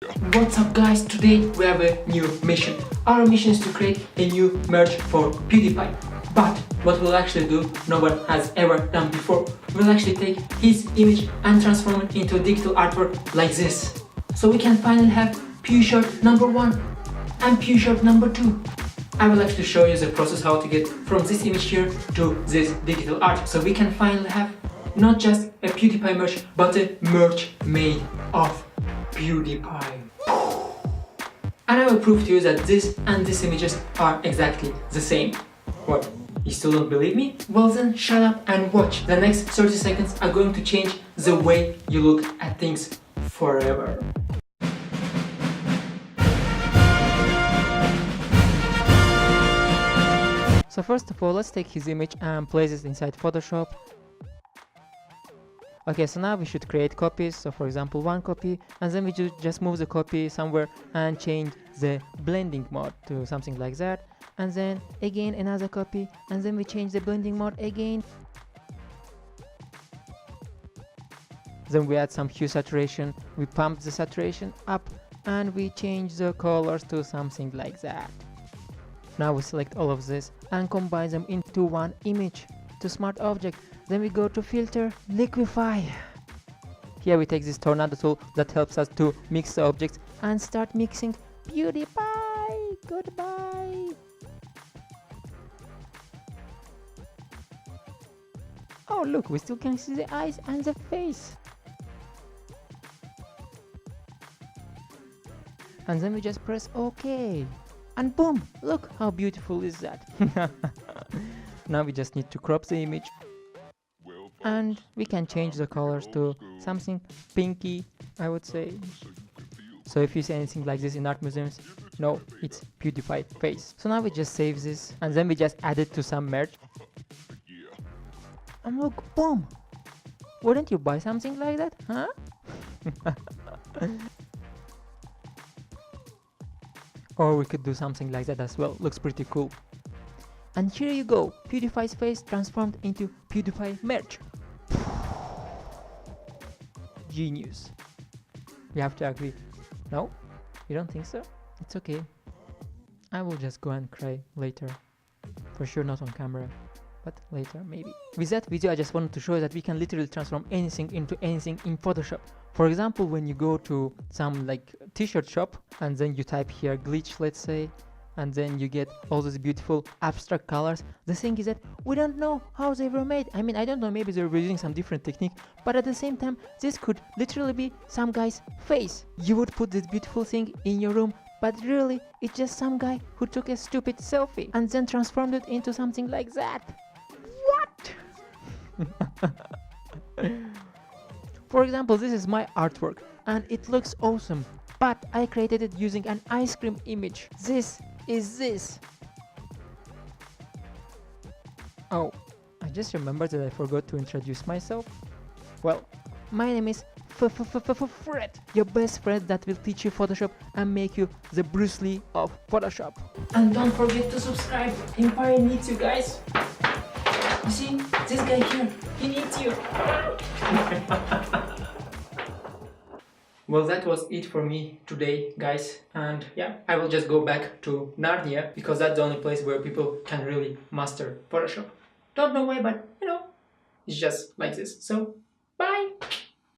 What's up guys, today we have a new mission. Our mission is to create a new merge for Pewdiepie. But what we'll actually do, no one has ever done before. We'll actually take his image and transform it into a digital artwork like this. So we can finally have Pew shirt number 1 and Pew shirt number 2. I will actually show you the process how to get from this image here to this digital art. So we can finally have not just a Pewdiepie merge, but a merge made of Pewdiepie. And I will prove to you that this and these images are exactly the same. What? You still don't believe me? Well then shut up and watch. The next 30 seconds are going to change the way you look at things forever. So first of all, let's take his image and place it inside Photoshop. Okay, so now we should create copies. So for example, one copy, and then we just move the copy somewhere and change the blending mode to something like that. And then again another copy, and then we change the blending mode again. Then we add some hue saturation, we pump the saturation up, and we change the colors to something like that. Now we select all of this and combine them into one image to Smart Object. Then we go to Filter, Liquify. Here we take this tornado tool that helps us to mix the objects and start mixing Pewdiepie. Goodbye. Oh look, we still can see the eyes and the face. And then we just press OK. And boom, look how beautiful is that. Now we just need to crop the image. And we can change the colors to something pinky, I would say. So if you see anything like this in art museums, no, it's Pewdiepie face. So now we just save this and then we just add it to some merge. And look, boom! Wouldn't you buy something like that, huh? Or we could do something like that as well, looks pretty cool. And here you go, Pewdiepie's face transformed into Pewdiepie merge. Genius. You have to agree. No? You don't think so? It's okay. I will just go and cry later. For sure not on camera, but later maybe. With that video I just wanted to show that we can literally transform anything into anything in Photoshop. For example, when you go to some like t-shirt shop and then you type here glitch, let's say, and then you get all those beautiful abstract colors. The thing is that we don't know how they were made. I mean, I don't know, maybe they were using some different technique, but at the same time this could literally be some guy's face. You would put this beautiful thing in your room, but really it's just some guy who took a stupid selfie and then transformed it into something like that. What? For example, this is my artwork and it looks awesome, but I created it using an ice cream image. This is this. Oh, I just remembered that I forgot to introduce myself. Well, my name is Fred, your best friend that will teach you Photoshop and make you the Bruce Lee of Photoshop. And don't forget to subscribe. Empire needs you guys. You see, this guy here, he needs you. Well, that was it for me today, guys, and yeah, I will just go back to Narnia because that's the only place where people can really master Photoshop. Don't know why, but you know, it's just like this. So, bye!